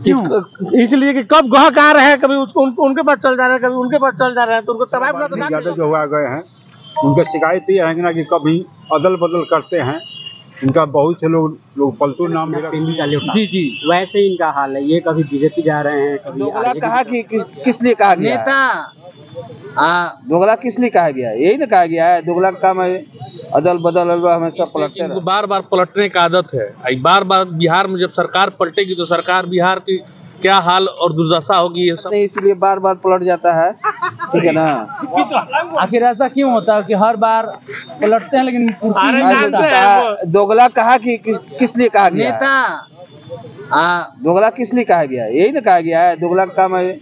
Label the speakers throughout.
Speaker 1: इसलिए कि कब ग्राहक आ रहे हैं, कभी उनके पास चल जा रहे हैं, कभी उनके पास चल जा रहे हैं, तो उनको तबाह
Speaker 2: ज्यादा जो हुआ गए हैं उनके शिकायत ये है ना कि कभी अदल बदल करते हैं। इनका बहुत से लोग पलटू नाम
Speaker 3: जी जी वैसे ही इनका हाल है। ये कभी बीजेपी जा रहे हैं, कभी
Speaker 4: दोगला कहा कि किस लिए कहा गया
Speaker 3: नेता
Speaker 4: दोगला किस लिए कहा गया है? यही ना कहा गया है दोगला का काम है अदल बदल हमेशा पलटते
Speaker 1: इनको बार बार पलटने का आदत है। बार बार बिहार में जब सरकार पलटेगी तो सरकार बिहार की क्या हाल और दुर्दशा होगी, ये सब
Speaker 4: इसलिए बार बार पलट जाता है। ठीक है ना?
Speaker 3: आखिर ऐसा क्यों होता है कि हर बार पलटते हैं लेकिन
Speaker 4: दोगला कहा कि किस लिए कहा गया
Speaker 3: नेता
Speaker 4: दोगला किस लिए कहा गया है? यही ना कहा गया है दोगला का काम है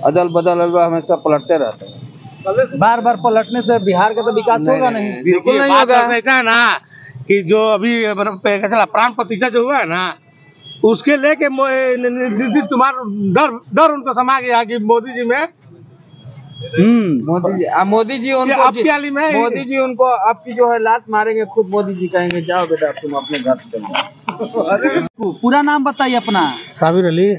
Speaker 4: अदल बदल हमेशा पलटते रहते हैं।
Speaker 3: बार बार पलटने से बिहार का तो विकास होगा नहीं,
Speaker 4: बिल्कुल नहीं होगा।
Speaker 1: ऐसा है ना कि जो अभी प्राण प्रतिष्ठा जो हुआ है ना, उसके लेके नीतीश कुमार डर उनको समा गया कि मोदी जी में
Speaker 4: मोदी जी उनको आपकी जो है लात मारेंगे, खुद मोदी जी कहेंगे जाओ बेटा तुम अपने घर से चल जाओ।
Speaker 3: पूरा नाम बताइए अपना।
Speaker 1: साबिर अली।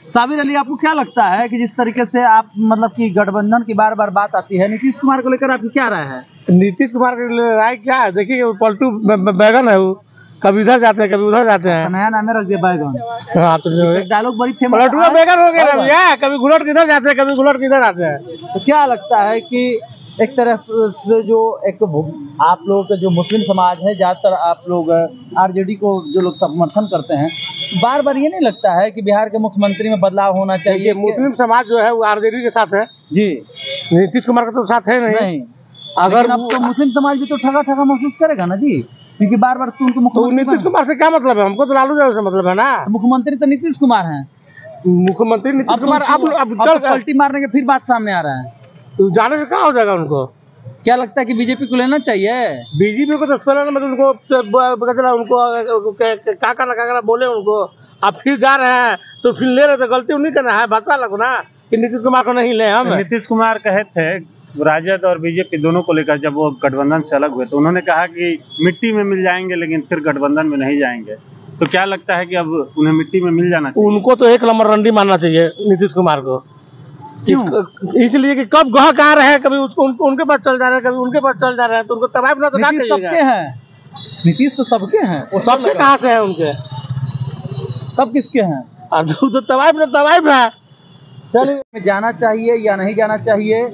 Speaker 3: साबिर अली, आपको क्या लगता है कि जिस तरीके से आप मतलब कि गठबंधन की बार बार बात आती है, नीतीश कुमार को लेकर आपकी क्या राय है?
Speaker 1: नीतीश कुमार की राय क्या है? देखिए पलटू बैगन है, वो कभी इधर जाते हैं कभी उधर जाते हैं।
Speaker 3: नया नाम रख दिया बैगन।
Speaker 1: हाँ तो
Speaker 3: डायलॉग बड़ी फेमस
Speaker 1: पलटू बैगन हो गया भैया, कभी घुलट किधर जाते हैं, कभी घुलट किधर आते हैं।
Speaker 3: तो क्या लगता है कि एक तरफ से जो एक आप लोगों का जो मुस्लिम समाज है, ज्यादातर आप लोग आरजेडी को जो लोग समर्थन करते हैं, बार बार ये नहीं लगता है कि बिहार के मुख्यमंत्री में बदलाव होना चाहिए?
Speaker 1: मुस्लिम समाज जो है वो आरजेडी के साथ है
Speaker 3: जी,
Speaker 1: नीतीश कुमार का तो साथ है नहीं।
Speaker 3: अगर अब तो मुस्लिम समाज भी तो ठगा महसूस करेगा ना जी, क्योंकि बार बार उनको मुख्यमंत्री।
Speaker 1: नीतीश कुमार से क्या मतलब है? हमको तो लालू यादव से मतलब है ना।
Speaker 3: मुख्यमंत्री तो नीतीश कुमार हैं।
Speaker 1: मुख्यमंत्री नीतीश कुमार अब
Speaker 3: पलटी मारने के फिर बात सामने आ रहा है,
Speaker 1: तो जाने से क्या हो जाएगा उनको?
Speaker 3: क्या लगता है कि बीजेपी को लेना चाहिए?
Speaker 1: बीजेपी को तो उनको काका बोले उनको, आप फिर जा रहे हैं तो फिर ले रहे, तो गलती उन्हीं करना है। भाजपा लगो ना कि नीतीश कुमार को नहीं ले। हम
Speaker 2: नीतीश कुमार कहे थे राजद और बीजेपी दोनों को लेकर, जब वो गठबंधन से अलग हुए तो उन्होंने कहा कि मिट्टी में मिल जाएंगे लेकिन फिर गठबंधन में नहीं जाएंगे। तो क्या लगता है कि अब उन्हें मिट्टी में मिल जाना चाहिए?
Speaker 1: उनको तो एक नंबर रंडी मानना चाहिए नीतीश कुमार को। इसलिए कि कब ग्राहक आ रहे हैं, कभी उनके पास चल जा रहे हैं, कभी उनके पास चल जा रहे हैं, तो उनको तबाह तो
Speaker 3: नीतीश सबके हैं। नीतीश तो सबके हैं।
Speaker 1: वो सबके कहाँ से है उनके?
Speaker 3: तब किसके हैं?
Speaker 1: तो तबाह है।
Speaker 3: चलिए, जाना चाहिए या नहीं जाना चाहिए?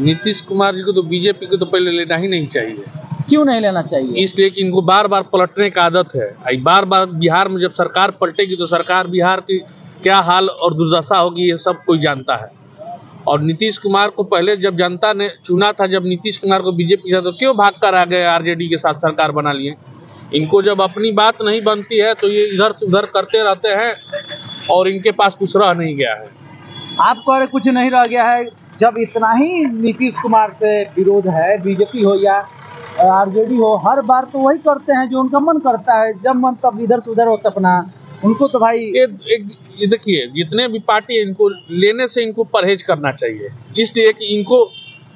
Speaker 1: नीतीश कुमार जी को तो बीजेपी को तो पहले लेना ही नहीं चाहिए।
Speaker 3: क्यों नहीं लेना चाहिए?
Speaker 1: इसलिए कि इनको बार बार पलटने का आदत है। बार बार बिहार में जब सरकार पलटेगी तो सरकार बिहार की क्या हाल और दुर्दशा होगी, ये सब कोई जानता है। और नीतीश कुमार को पहले जब जनता ने चुना था, जब नीतीश कुमार को बीजेपी के साथ, तो क्यों भाग कर आ गए आरजेडी के साथ सरकार बना लिए? इनको जब अपनी बात नहीं बनती है तो ये इधर से उधर करते रहते हैं और इनके पास कुछ रह नहीं गया है।
Speaker 3: आपको अरे कुछ नहीं रह गया है। जब इतना ही नीतीश कुमार से विरोध है, बीजेपी हो या आरजेडी हो, हर बार तो वही करते हैं जो उनका मन करता है। जब मन तब इधर से उधर होता अपना। उनको तो भाई
Speaker 1: ये देखिए, जितने भी पार्टी है इनको लेने से इनको परहेज करना चाहिए, इसलिए कि इनको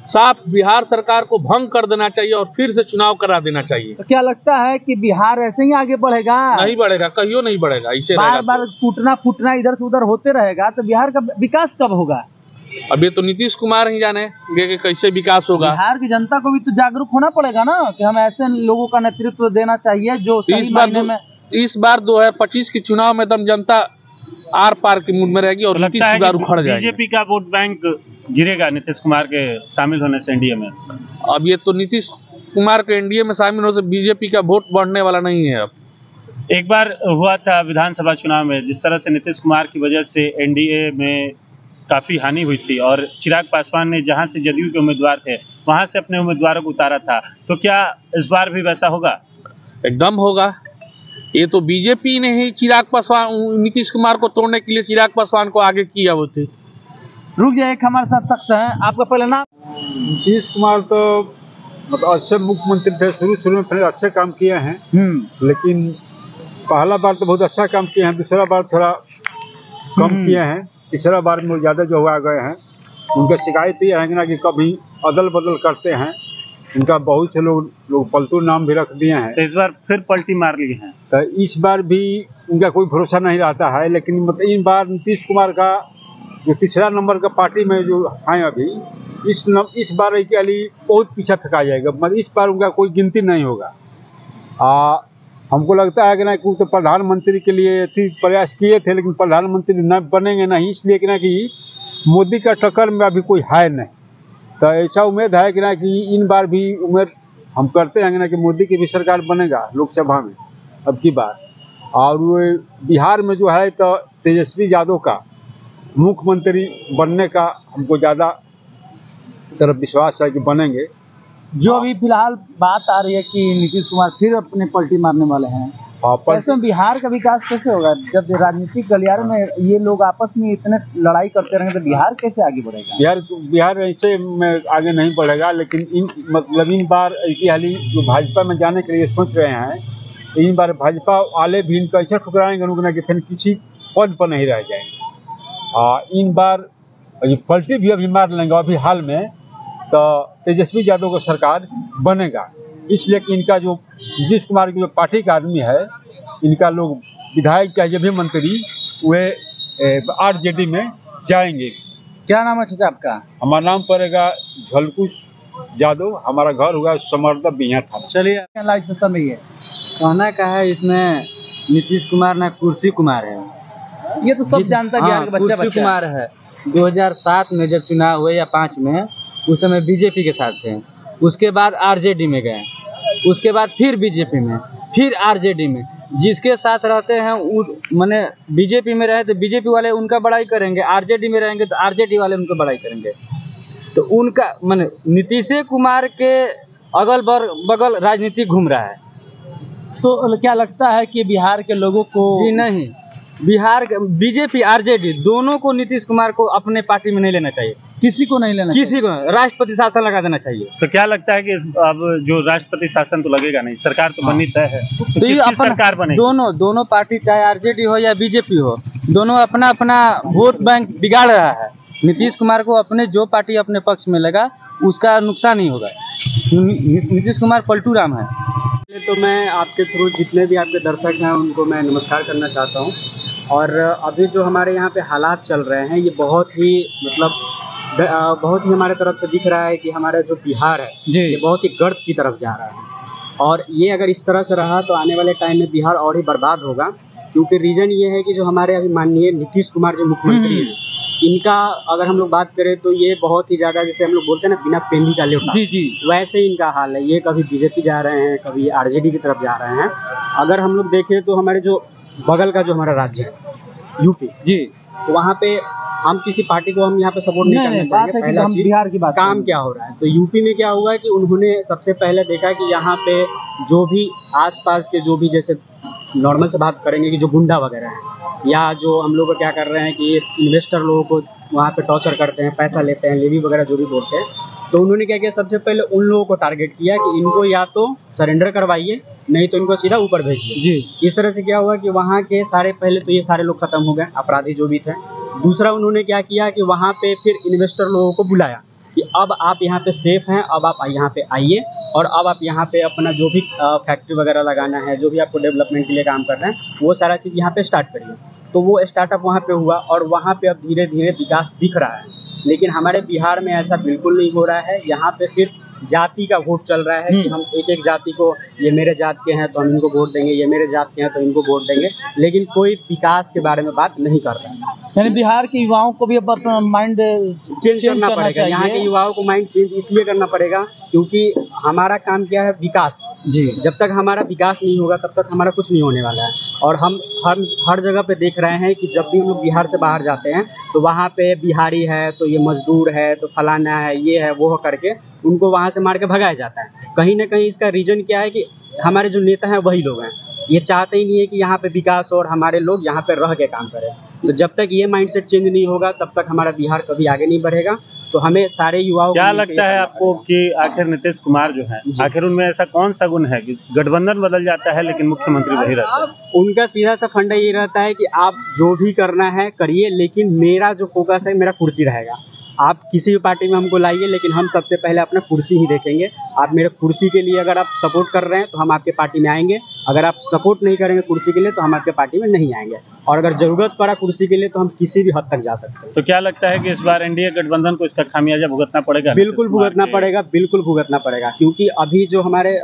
Speaker 1: साफ बिहार सरकार को भंग कर देना चाहिए और फिर से चुनाव करा देना चाहिए।
Speaker 3: तो क्या लगता है कि बिहार ऐसे ही आगे बढ़ेगा?
Speaker 1: नहीं बढ़ेगा, कहियो नहीं बढ़ेगा। इसे
Speaker 3: बार बार टूटना फूटना इधर से उधर होते रहेगा तो बिहार का विकास कब होगा?
Speaker 1: अब ये तो नीतीश कुमार ही जाने कि कैसे विकास होगा।
Speaker 3: बिहार की जनता को भी तो जागरूक होना पड़ेगा ना कि हम ऐसे लोगों का नेतृत्व देना चाहिए जो
Speaker 1: इस बार 2025 के चुनाव में एकदम जनता आर पार के मूड में रहेगी और नीतीश कुमार उखड़ जाएगा।
Speaker 2: बीजेपी का वोट बैंक गिरेगा नीतीश कुमार के शामिल होने से एनडीए में।
Speaker 1: अब ये तो नीतीश कुमार के एनडीए में शामिल होने से बीजेपी का वोट बढ़ने वाला नहीं है। अब
Speaker 2: एक बार हुआ था विधानसभा चुनाव में, जिस तरह से नीतीश कुमार की वजह से एनडीए में काफ़ी हानि हुई थी और चिराग पासवान ने जहां से जदयू के उम्मीदवार थे वहां से अपने उम्मीदवारों को उतारा था। तो क्या इस बार भी वैसा होगा?
Speaker 1: एकदम होगा। ये तो बीजेपी ने ही चिराग पासवान, नीतीश कुमार को तोड़ने के लिए चिराग पासवान को आगे किया वो थे।
Speaker 3: रुक जाए, एक हमारे साथ शख्स है, आपका पहले नाम?
Speaker 2: नीतीश कुमार तो मतलब अच्छे मुख्यमंत्री थे, शुरू में पहले अच्छे काम किए हैं, लेकिन पहला बार तो बहुत अच्छा काम किए हैं, दूसरा बार थोड़ा कम किए हैं, तीसरा बार में ज़्यादा जो हुआ गए हैं। उनका शिकायत ये है ना कि कभी अदल बदल करते हैं।
Speaker 5: उनका बहुत से लोग पलटू नाम भी रख दिए हैं।
Speaker 2: तो इस बार फिर पलटी मार लिए हैं।
Speaker 5: तो इस बार भी उनका कोई भरोसा नहीं रहता है, लेकिन मतलब इन बार नीतीश कुमार का जो तीसरा नंबर का पार्टी में जो है अभी, इस बार के लिए बहुत पीछा फेंका जाएगा। मतलब इस बार उनका कोई गिनती नहीं होगा। हमको लगता है कि ना कि तो प्रधानमंत्री के लिए प्रयास किए थे, लेकिन प्रधानमंत्री न बनेंगे नहीं, इसलिए कि ना कि मोदी का टक्कर में अभी कोई है नहीं। तो ऐसा उम्मीद है कि ना कि इन बार भी उम्मीद हम करते हैं ना कि मोदी की भी सरकार बनेगा लोकसभा में अब की बार। और वो बिहार में जो है तो तेजस्वी यादव का मुख्यमंत्री बनने का हमको ज़्यादा तरफ विश्वास है कि बनेंगे।
Speaker 3: जो अभी फिलहाल बात आ रही है कि नीतीश कुमार फिर अपने पलटी मारने वाले हैं, ऐसे में बिहार का विकास कैसे होगा? जब राजनीतिक गलियारे में ये लोग आपस में इतने लड़ाई करते रहेंगे तो बिहार कैसे आगे बढ़ेगा?
Speaker 5: बिहार ऐसे में आगे नहीं बढ़ेगा, लेकिन इन बार हाली जो भाजपा में जाने के लिए सोच रहे हैं, तो इन बार भाजपा वाले भी इनका ऐसा ठुकराएंगे उनको कि फिर किसी पद पर नहीं रह जाएंगे। इन बार पलटी भी अभी मार लेंगे अभी हाल में, तो तेजस्वी यादव का सरकार बनेगा। इसलिए कि इनका जो नीतीश कुमार की जो पार्टी का आदमी है, इनका लोग विधायक चाहे भी मंत्री वे आरजेडी में जाएंगे।
Speaker 3: क्या नाम है चाचा आपका?
Speaker 5: हमारा नाम पड़ेगा झलकुश यादव, हमारा घर हुआ समर्दा बिहार था।
Speaker 3: चलिए लाइव सेशन में ये
Speaker 6: कहना का है, इसमें नीतीश कुमार ना कुर्सी कुमार है।
Speaker 3: ये तो सब जानता है, बिहार के बच्चा
Speaker 6: कुर्सी कुमार है। 2007 में जब चुनाव हुए या 5 में, उस समय बीजेपी के साथ थे, उसके बाद आरजेडी में गए, उसके बाद फिर बीजेपी में, फिर आरजेडी में। जिसके साथ रहते हैं माने बीजेपी में रहे तो बीजेपी वाले उनका बड़ाई करेंगे, आरजेडी में रहेंगे तो आरजेडी वाले उनका बड़ाई करेंगे। तो उनका माने नीतीश कुमार के अगल बगल राजनीति घूम रहा है।
Speaker 3: तो क्या लगता है कि बिहार के लोगों को?
Speaker 6: जी नहीं, बिहार बीजेपी आरजेडी दोनों को नीतीश कुमार को अपने पार्टी में नहीं लेना चाहिए।
Speaker 3: किसी को नहीं लेना,
Speaker 6: किसी को राष्ट्रपति शासन लगा देना चाहिए।
Speaker 2: तो क्या लगता है कि अब जो राष्ट्रपति शासन तो लगेगा नहीं, सरकार तो बननी तय है, तो
Speaker 6: ये अपना
Speaker 2: सरकार बने?
Speaker 6: दोनों पार्टी चाहे आरजेडी हो या बीजेपी हो, दोनों अपना अपना वोट बैंक बिगाड़ रहा है। नीतीश कुमार को अपने जो पार्टी अपने पक्ष में लगा उसका नुकसान ही होगा। नीतीश कुमार पलटू राम है।
Speaker 7: तो मैं आपके थ्रू जितने भी आपके दर्शक हैं उनको मैं नमस्कार करना चाहता हूं। और अभी जो हमारे यहाँ पे हालात चल रहे हैं, ये बहुत ही हमारे तरफ से दिख रहा है कि हमारा जो बिहार है ये बहुत ही गर्त की तरफ जा रहा है। और ये अगर इस तरह से रहा तो आने वाले टाइम में बिहार और ही बर्बाद होगा। क्योंकि रीज़न ये है कि जो हमारे माननीय नीतीश कुमार जो मुख्यमंत्री हैं, इनका अगर हम लोग बात करें तो ये बहुत ही ज़्यादा, जैसे हम लोग बोलते हैं ना, बिना पेंदी का लेवटा, जी वैसे ही इनका हाल है। ये कभी बीजेपी जा रहे हैं, कभी आरजेडी की तरफ जा रहे हैं। अगर हम लोग देखें तो हमारे जो बगल का जो हमारा राज्य है यूपी, जी, तो वहाँ पे हम किसी पार्टी को हम यहाँ पे सपोर्ट नहीं करना चाहेंगे। पहला चीज़,
Speaker 3: बिहार की बात
Speaker 7: काम क्या हो रहा है तो यूपी में क्या हुआ है कि उन्होंने सबसे पहले देखा कि यहाँ पे जो भी आसपास के जो भी, जैसे नॉर्मल से बात करेंगे कि जो गुंडा वगैरह हैं, या जो हम लोग क्या कर रहे हैं कि इन्वेस्टर लोगों को वहाँ पे टॉर्चर करते हैं, पैसा लेते हैं, लेवी वगैरह जो भी बोलते हैं, तो उन्होंने क्या किया, सबसे पहले उन लोगों को टारगेट किया कि इनको या तो सरेंडर करवाइए, नहीं तो इनको सीधा ऊपर भेजिए। जी, इस तरह से क्या हुआ कि वहाँ के सारे, पहले तो ये सारे लोग खत्म हो गए, अपराधी जो भी थे। दूसरा उन्होंने क्या किया कि वहाँ पे फिर इन्वेस्टर लोगों को बुलाया कि अब आप यहाँ पे सेफ हैं, अब आप यहाँ पे आइए और अब आप यहाँ पे अपना जो भी फैक्ट्री वगैरह लगाना है, जो भी आपको डेवलपमेंट के लिए काम करना है, वो सारा चीज़ यहाँ पे स्टार्ट करिए। तो वो स्टार्टअप वहाँ पे हुआ और वहाँ पे अब धीरे धीरे विकास दिख रहा है। लेकिन हमारे बिहार में ऐसा बिल्कुल नहीं हो रहा है। यहाँ पे सिर्फ जाति का वोट चल रहा है कि हम एक जाति को, ये मेरे जात के हैं तो हम इनको वोट देंगे, ये मेरे जात के हैं तो इनको वोट देंगे, लेकिन कोई विकास के बारे में बात नहीं कर रहा है।
Speaker 3: यानी बिहार के युवाओं को भी अब अपना माइंड
Speaker 7: चेंज करना पड़ेगा। यहाँ के युवाओं को माइंड चेंज इसलिए करना पड़ेगा क्योंकि हमारा काम क्या है, विकास। जी, जब तक हमारा विकास नहीं होगा तब तक हमारा कुछ नहीं होने वाला है। और हम हर जगह पे देख रहे हैं कि जब भी हम लोग बिहार से बाहर जाते हैं तो वहाँ पे बिहारी है तो ये मजदूर है तो फलाना है, ये है वो करके उनको वहाँ से मार के भगाया जाता है। कहीं ना कहीं इसका रीज़न क्या है कि हमारे जो नेता हैं वही लोग हैं, ये चाहते ही नहीं है कि यहाँ पे विकास और हमारे लोग यहाँ पे रह के काम करें। तो जब तक ये माइंडसेट चेंज नहीं होगा तब तक हमारा बिहार कभी आगे नहीं बढ़ेगा। तो हमें सारे युवाओं
Speaker 2: क्या लगता है आपको कि आखिर नीतीश कुमार जो है, आखिर उनमें ऐसा कौन सा गुण है कि गठबंधन बदल जाता है लेकिन मुख्यमंत्री वही रहता है?
Speaker 7: उनका सीधा सा फंडा ये रहता है कि आप जो भी करना है करिए, लेकिन मेरा जो फोकस है मेरा कुर्सी रहेगा। आप किसी भी पार्टी में हमको लाइए, लेकिन हम सबसे पहले अपना कुर्सी ही देखेंगे। आप मेरे कुर्सी के लिए अगर आप सपोर्ट कर रहे हैं तो हम आपके पार्टी में आएंगे, अगर आप सपोर्ट नहीं करेंगे कुर्सी के लिए तो हम आपके पार्टी में नहीं आएंगे, और अगर ज़रूरत पड़ा कुर्सी के लिए तो हम किसी भी हद तक जा सकते हैं।
Speaker 2: तो क्या लगता है कि इस बार एनडीए गठबंधन को इसका खामियाजा भुगतना पड़ेगा?
Speaker 7: बिल्कुल भुगतना पड़ेगा, बिल्कुल भुगतना पड़ेगा, क्योंकि अभी जो हमारे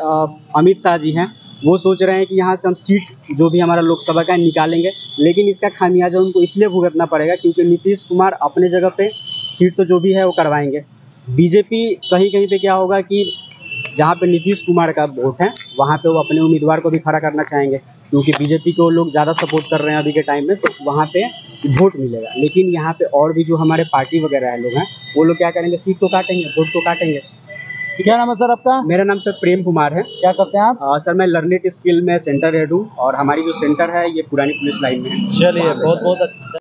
Speaker 7: अमित शाह जी हैं वो सोच रहे हैं कि यहाँ से हम सीट जो भी हमारा लोकसभा का निकालेंगे, लेकिन इसका खामियाजा उनको इसलिए भुगतना पड़ेगा क्योंकि नीतीश कुमार अपने जगह पे सीट तो जो भी है वो करवाएंगे। बीजेपी कहीं कहीं पे क्या होगा कि जहाँ पे नीतीश कुमार का वोट है वहाँ पे वो अपने उम्मीदवार को भी खड़ा करना चाहेंगे, क्योंकि बीजेपी को लोग ज़्यादा सपोर्ट कर रहे हैं अभी के टाइम में, तो वहाँ पे वोट मिलेगा। लेकिन यहाँ पे और भी जो हमारे पार्टी वगैरह है लोग हैं वो लोग क्या करेंगे, सीट को काटेंगे, वोट को काटेंगे।
Speaker 3: क्या नाम है सर आपका?
Speaker 7: मेरा नाम सर प्रेम कुमार है।
Speaker 3: क्या करते हैं आप?
Speaker 7: सर मैं लर्निट स्किल में सेंटर हेड हूँ, और हमारी जो सेंटर है ये पुरानी पुलिस लाइन में है।
Speaker 3: चलिए, बहुत बहुत